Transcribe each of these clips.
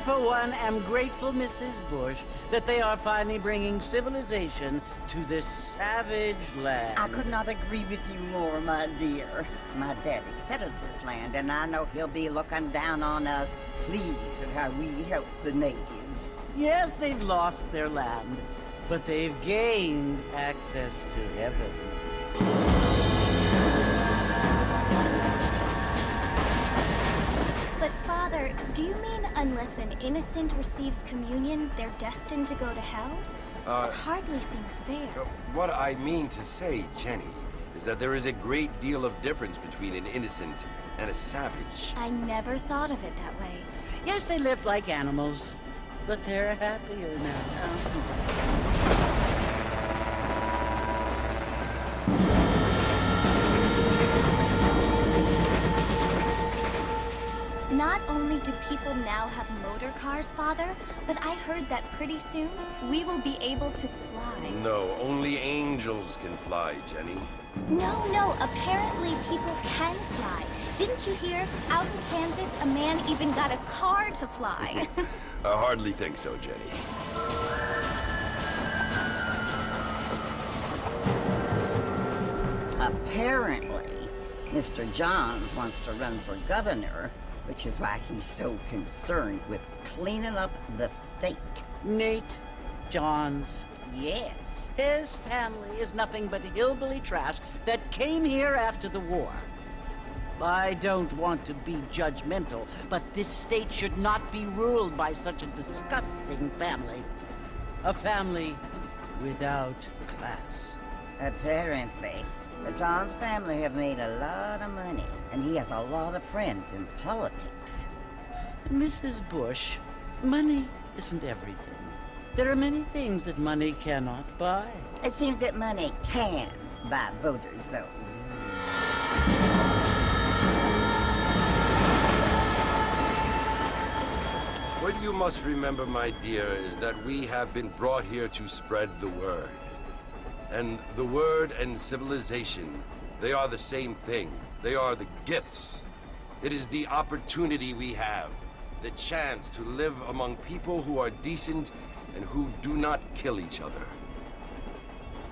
for one, am grateful, Mrs. Bush, that they are finally bringing civilization to this savage land. I could not agree with you more, my dear. My daddy settled this land, and I know he'll be looking down on us, pleased at how we help the natives. Yes, they've lost their land, but they've gained access to heaven. But Father, do you mean unless an innocent receives communion, they're destined to go to hell? It hardly seems fair. What I mean to say, Jenny, is that there is a great deal of difference between an innocent and a savage. I never thought of it that way. Yes, they lived like animals, but they're happier now. Not only do people now have motor cars, Father, but I heard that pretty soon we will be able to fly. No, only angels can fly, Jenny. No, apparently people can fly. Didn't you hear? Out in Kansas, a man even got a car to fly. I hardly think so, Jenny. Apparently, Mr. Johns wants to run for governor, which is why he's so concerned with cleaning up the state. Nate Johns. Yes. His family is nothing but hillbilly trash that came here after the war. I don't want to be judgmental, but this state should not be ruled by such a disgusting family. A family without class. Apparently. The Johns family have made a lot of money, and he has a lot of friends in politics. Mrs. Bush, money isn't everything. There are many things that money cannot buy. It seems that money can buy voters, though. What you must remember, my dear, is that we have been brought here to spread the word. And the word and civilization, they are the same thing. They are the gifts. It is the opportunity we have, the chance to live among people who are decent and who do not kill each other,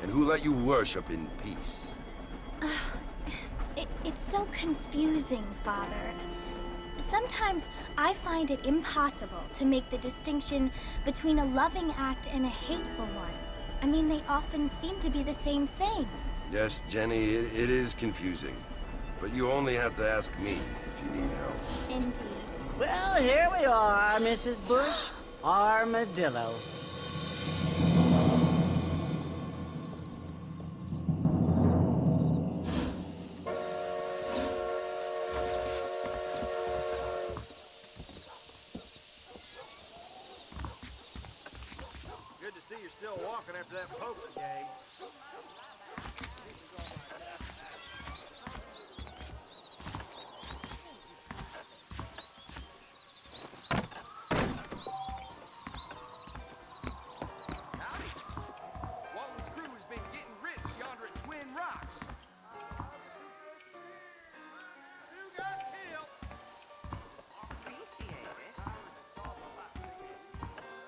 and who let you worship in peace. It's so confusing, Father. Sometimes I find it impossible to make the distinction between a loving act and a hateful one. I mean, they often seem to be the same thing. Yes, Jenny, it is confusing. But you only have to ask me if you need help. Indeed. Well, here we are, Mrs. Bush. Armadillo. Good to see you're still walking after that poker game. Howdy. Walton's crew has been getting rich yonder at Twin Rocks. Who got killed? Appreciate it.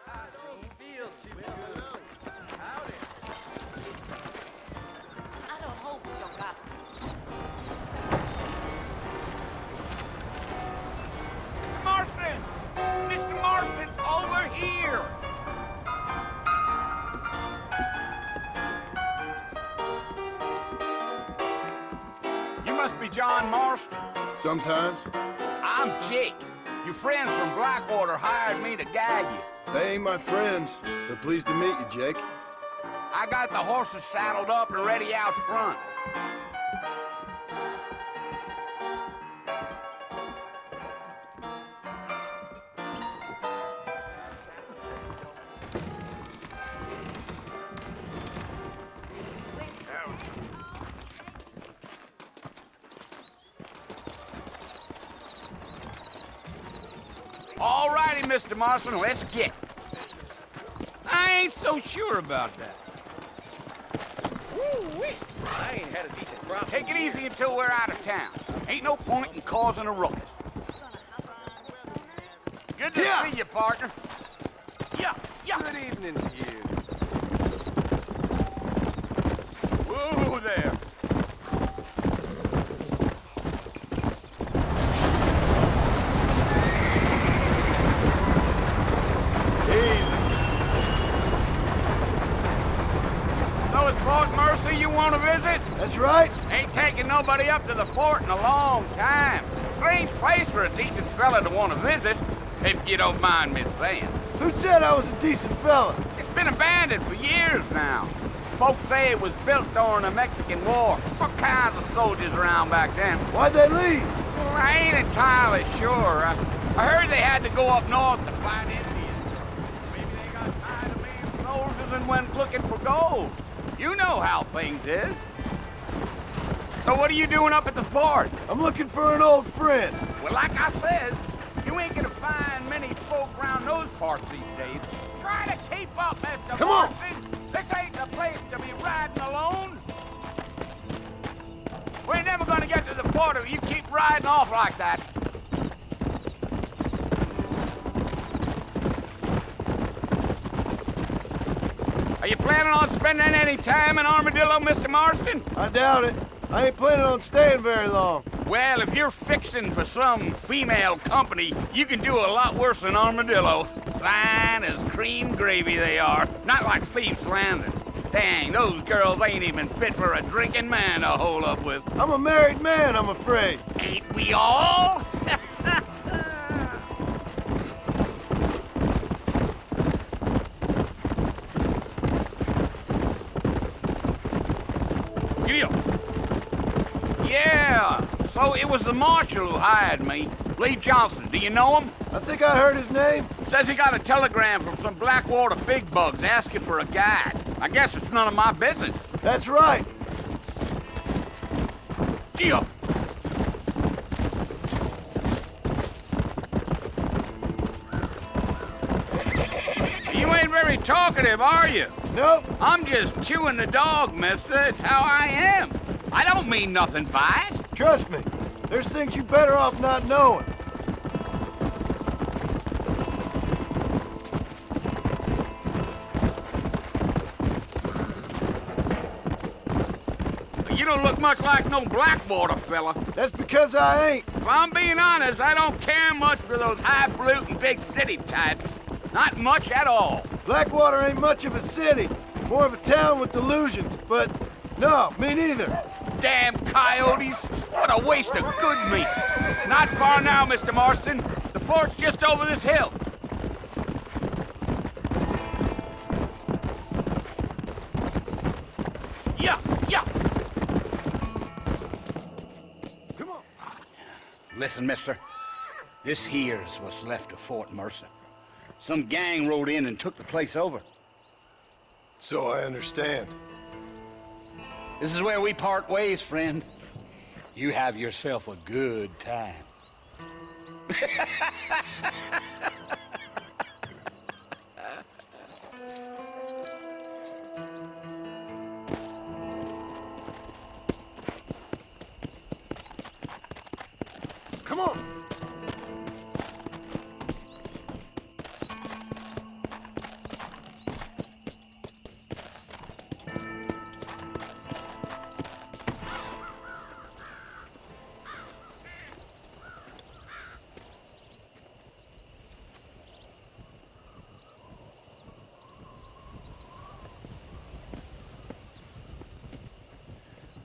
I don't feel too good. Howdy. I don't hold with your gossip. Marston! Mr. Marston's over here! You must be John Marston. Sometimes. I'm Jake. Your friends from Blackwater hired me to guide you. They ain't my friends. They're pleased to meet you, Jake. I got the horses saddled up and ready out front. All righty, Mr. Marston, let's get. I ain't so sure about that. Woo-wee. I ain't had a decent crop. Take it easy until we're out of town. Ain't no point in causing a ruckus. Good to see you, partner. Yeah. Good evening to you. Whoa there. So it's Fort Mercy you want to visit? That's right. Ain't taking nobody up to the fort in a long time. Strange place for a decent fella to want to visit, if you don't mind me saying. Who said I was a decent fella? It's been abandoned for years now. Folks say it was built during the Mexican War. All kinds of soldiers around back then. Why'd they leave? Well, I ain't entirely sure. I heard they had to go up north to fight Indians. Maybe they got tired of being soldiers and went looking for gold. You know how things is. So what are you doing up at the fort? I'm looking for an old friend. Well, like I said, you ain't gonna find many folk around those parts these days. Try to keep up, Mr. Come on. Martin. This ain't the place to be riding alone. We ain't never gonna get to the fort if you keep riding off like that. Are you planning on spending any time in Armadillo, Mr. Marston? I doubt it. I ain't planning on staying very long. Well, if you're fixing for some female company, you can do a lot worse than Armadillo. Fine as cream gravy they are, not like Thieves Landing. Dang, those girls ain't even fit for a drinking man to hole up with. I'm a married man, I'm afraid. Ain't we all? Giddy up. Yeah, so it was the marshal who hired me. Lee Johnson, do you know him? I think I heard his name. Says he got a telegram from some Blackwater big bugs asking for a guide. I guess it's none of my business. That's right. Gio. You ain't very talkative, are you? Nope. I'm just chewing the dog, mister. It's how I am. I don't mean nothing by it. Trust me. There's things you better off not knowing. You don't look much like no Blackwater fella. That's because I ain't. If I'm being honest, I don't care much for those highfalutin big city types. Not much at all. Blackwater ain't much of a city. More of a town with delusions, but no, me neither. Damn coyotes! What a waste of good meat! Not far now, Mr. Marston. The fort's just over this hill. Yeah. Come on. Listen, mister. This here's what's left of Fort Mercer. Some gang rode in and took the place over. So I understand. This is where we part ways, friend. You have yourself a good time. Come on.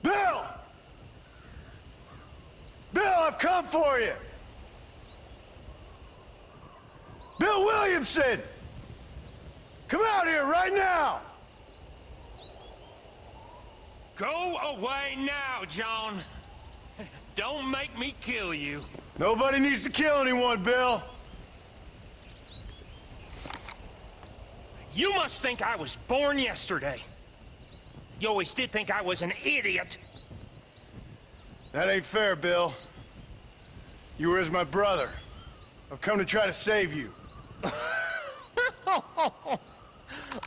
Bill! Bill, I've come for you! Bill Williamson! Come out here right now! Go away now, John. Don't make me kill you. Nobody needs to kill anyone, Bill. You must think I was born yesterday. You always did think I was an idiot. That ain't fair, Bill. You were as my brother. I've come to try to save you.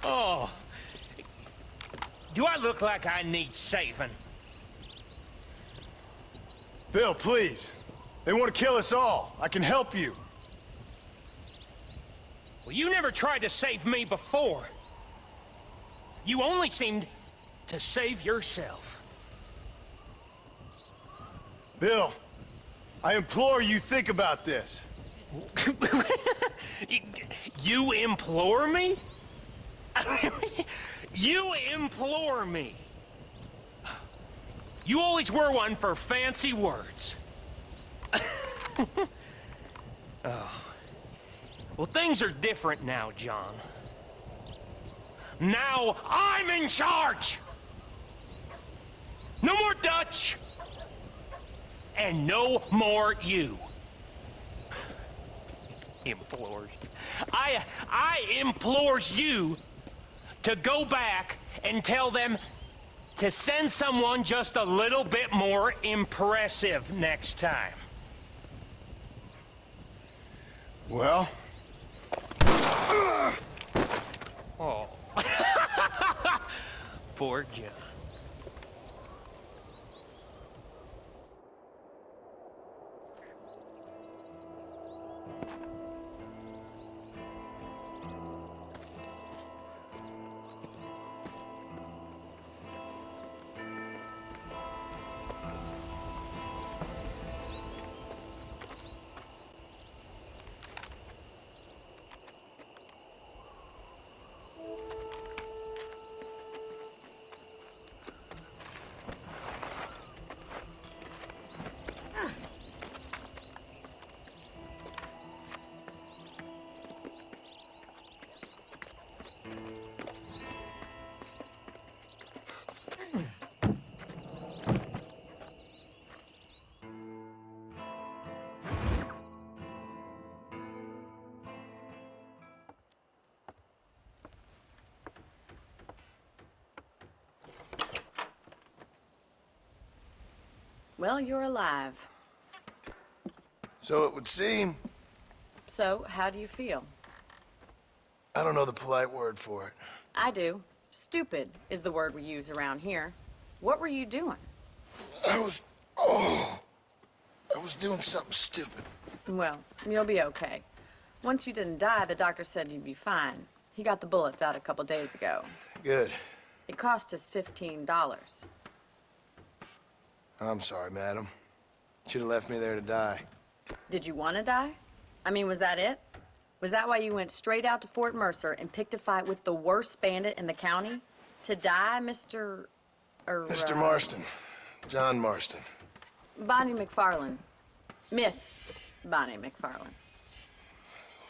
Oh. Do I look like I need saving? Bill, please. They want to kill us all. I can help you. Well, you never tried to save me before. You only seemed to save yourself. Bill, I implore you think about this. You implore me? You implore me? You always were one for fancy words. Oh. Well, things are different now, John. Now I'm in charge! No more Dutch! And no more you. Implores. I implores you to go back and tell them to send someone just a little bit more impressive next time. Well? Oh. Poor John. Well, you're alive. So it would seem. So, how do you feel? I don't know the polite word for it. I do. Stupid is the word we use around here. What were you doing? I was doing something stupid. Well, you'll be okay. Once you didn't die, the doctor said you'd be fine. He got the bullets out a couple days ago. Good. It cost us $15. I'm sorry, madam. Should have left me there to die. Did you want to die? I mean, was that it? Was that why you went straight out to Fort Mercer and picked a fight with the worst bandit in the county? To die, Mr. Mr. Marston. John Marston. Bonnie McFarland. Miss Bonnie McFarland.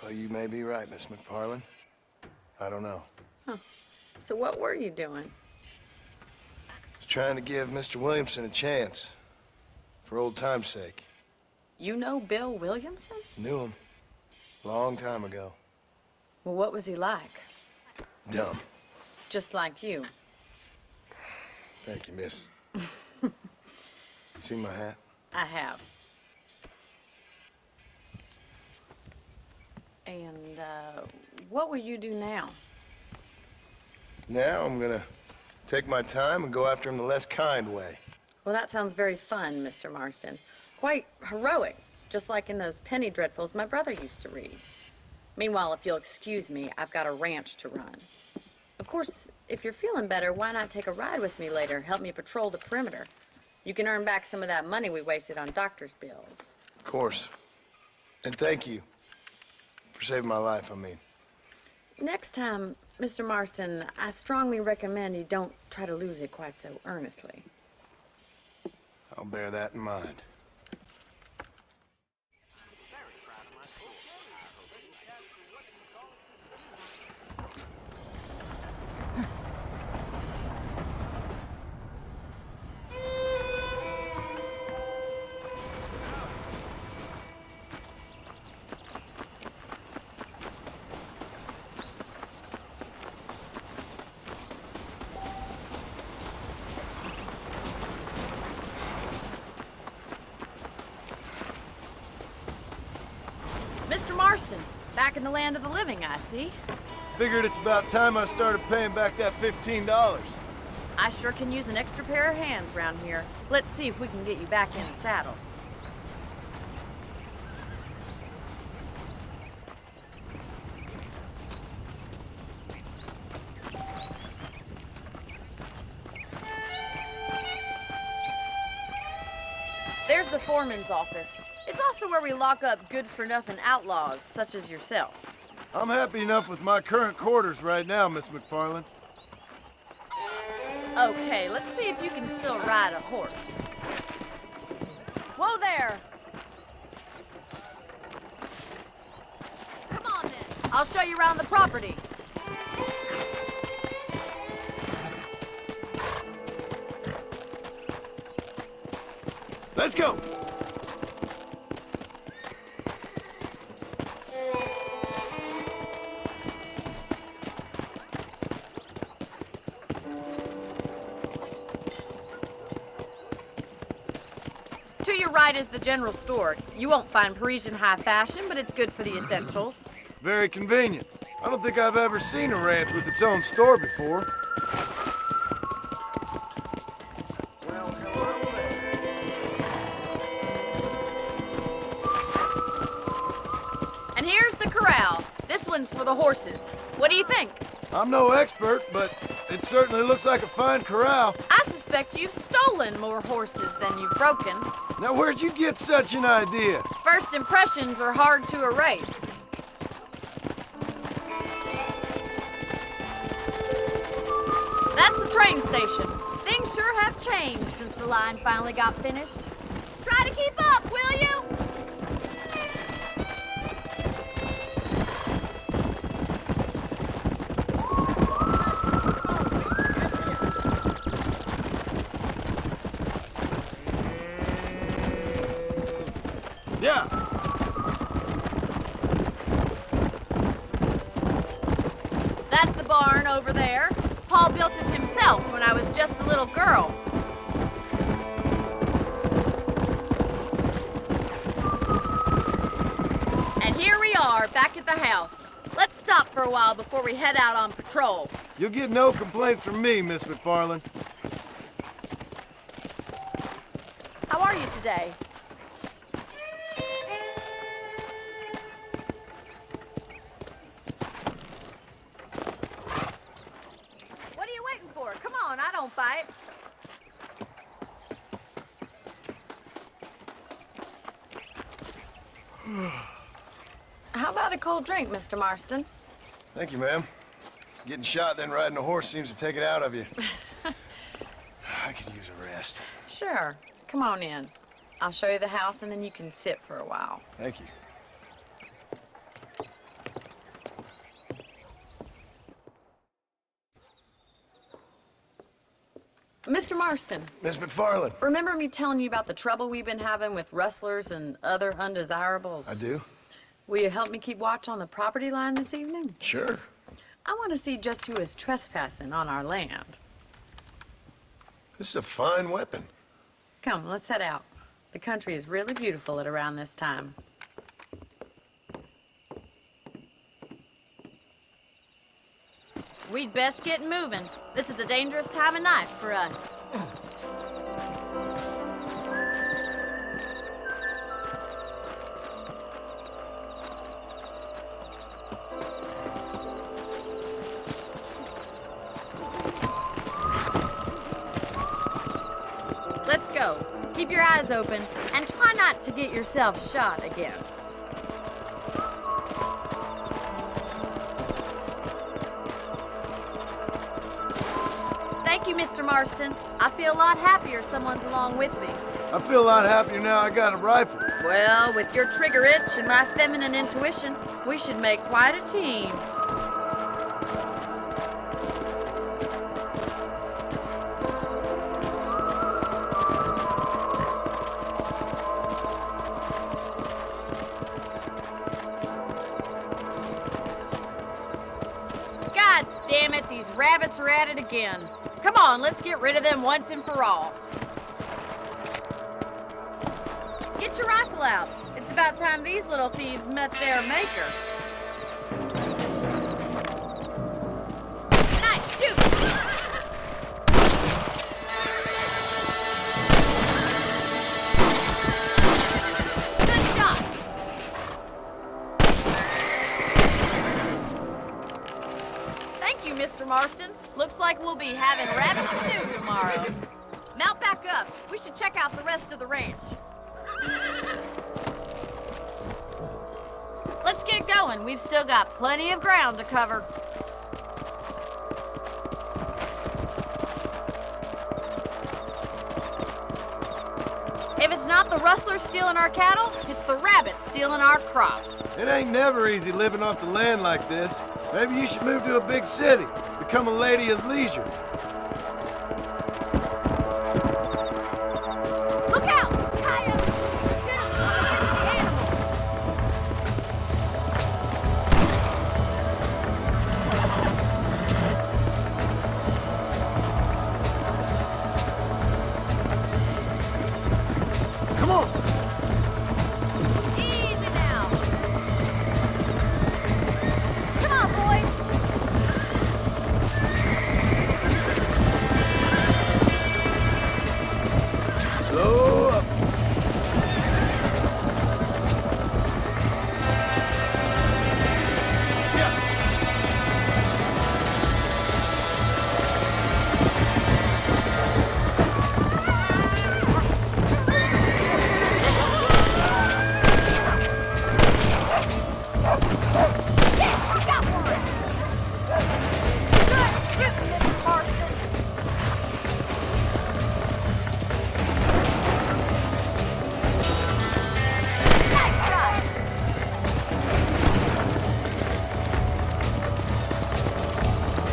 Well, you may be right, Miss McFarland. I don't know. Huh. So what were you doing? Was trying to give Mr. Williamson a chance. For old time's sake. You know Bill Williamson? Knew him. Long time ago. Well, what was he like? Dumb. Just like you. Thank you, miss. You see my hat? I have. And, what will you do now? Now I'm gonna take my time and go after him the less kind way. Well, that sounds very fun, Mr. Marston. Quite heroic, just like in those penny dreadfuls my brother used to read. Meanwhile, if you'll excuse me, I've got a ranch to run. Of course, if you're feeling better, why not take a ride with me later? Help me patrol the perimeter. You can earn back some of that money we wasted on doctor's bills. Of course. And thank you for saving my life, I mean. Next time, Mr. Marston, I strongly recommend you don't try to lose it quite so earnestly. I'll bear that in mind. Mr. Marston, back in the land of the living, I see. Figured it's about time I started paying back that $15. I sure can use an extra pair of hands around here. Let's see if we can get you back in the saddle. There's the foreman's office. It's also where we lock up good-for-nothing outlaws, such as yourself. I'm happy enough with my current quarters right now, Miss McFarland. Okay, let's see if you can still ride a horse. Whoa there! Come on then, I'll show you around the property. Let's go! To your right is the general store. You won't find Parisian high fashion, but it's good for the essentials. Very convenient. I don't think I've ever seen a ranch with its own store before. Well, hello there. And here's the corral. This one's for the horses. What do you think? I'm no expert, but it certainly looks like a fine corral. I suspect you've stolen more horses than you've broken. Now, where'd you get such an idea? First impressions are hard to erase. That's the train station. Things sure have changed since the line finally got finished. Try to keep up, will you? Yeah. That's the barn over there. Paul built it himself when I was just a little girl. And here we are, back at the house. Let's stop for a while before we head out on patrol. You'll get no complaints from me, Miss McFarland. How are you today? What are you waiting for? Come on, I don't bite. How about a cold drink, Mr. Marston? Thank you, ma'am. Getting shot, then riding a horse seems to take it out of you. I could use a rest. Sure. Come on in. I'll show you the house and then you can sit for a while. Thank you. Mr. Marston, Miss McFarland. remember me telling you about the trouble we've been having with rustlers and other undesirables? I do? Will you help me keep watch on the property line this evening? Sure. I want to see just who is trespassing on our land. This is a fine weapon. Come, let's head out. The country is really beautiful at around this time. We'd best get moving. This is a dangerous time of night for us. Let's go. Keep your eyes open and try not to get yourself shot again. Thank you, Mr. Marston. I feel a lot happier someone's along with me. I feel a lot happier now I got a rifle. Well, with your trigger itch and my feminine intuition, we should make quite a team. God damn it, these rabbits are at it again. Come on, let's get rid of them once and for all. Get your rifle out. It's about time these little thieves met their maker. Nice shooting! Good shot! Thank you, Mr. Marston. Looks like we'll be having rabbit stew tomorrow. Mount back up. We should check out the rest of the ranch. We've still got plenty of ground to cover. If it's not the rustlers stealing our cattle, it's the rabbits stealing our crops. It ain't never easy living off the land like this. Maybe you should move to a big city, become a lady of leisure. Look out! Coyote! Animal! Come on! Easy now! Come on, boys! Slow up.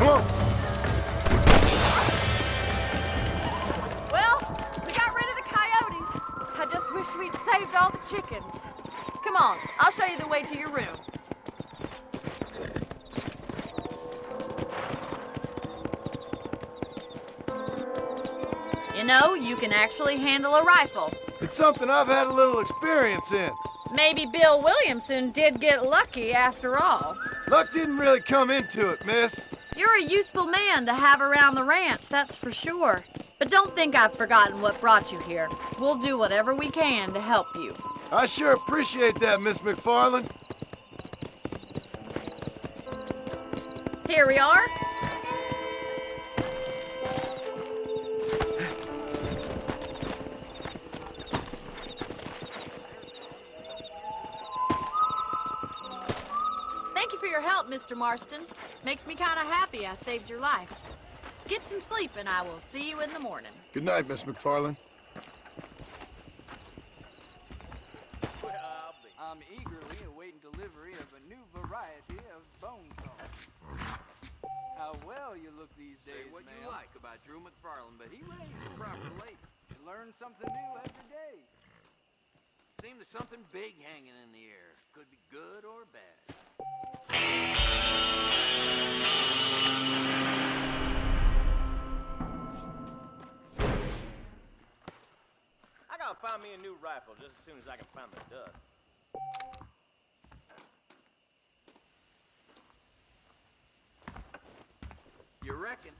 Come on. Well, we got rid of the coyotes. I just wish we'd saved all the chickens. Come on, I'll show you the way to your room. You know, you can actually handle a rifle. It's something I've had a little experience in. Maybe Bill Williamson did get lucky after all. Luck didn't really come into it, miss. You're a useful man to have around the ranch, that's for sure. But don't think I've forgotten what brought you here. We'll do whatever we can to help you. I sure appreciate that, Miss McFarland. Here we are. Thank you for your help, Mr. Marston. Makes me kind of happy I saved your life. Get some sleep and I will see you in the morning. Good night, Miss McFarland. I'm eagerly awaiting delivery of a new variety of bone saw. How well you look these days, Say what ma'am. you like about Drew McFarland, but he raised the proper lady. You learn something new every day. Seems there's something big hanging in the air. Could be good or bad. I gotta find me a new rifle just as soon as I can find the dust. You reckon?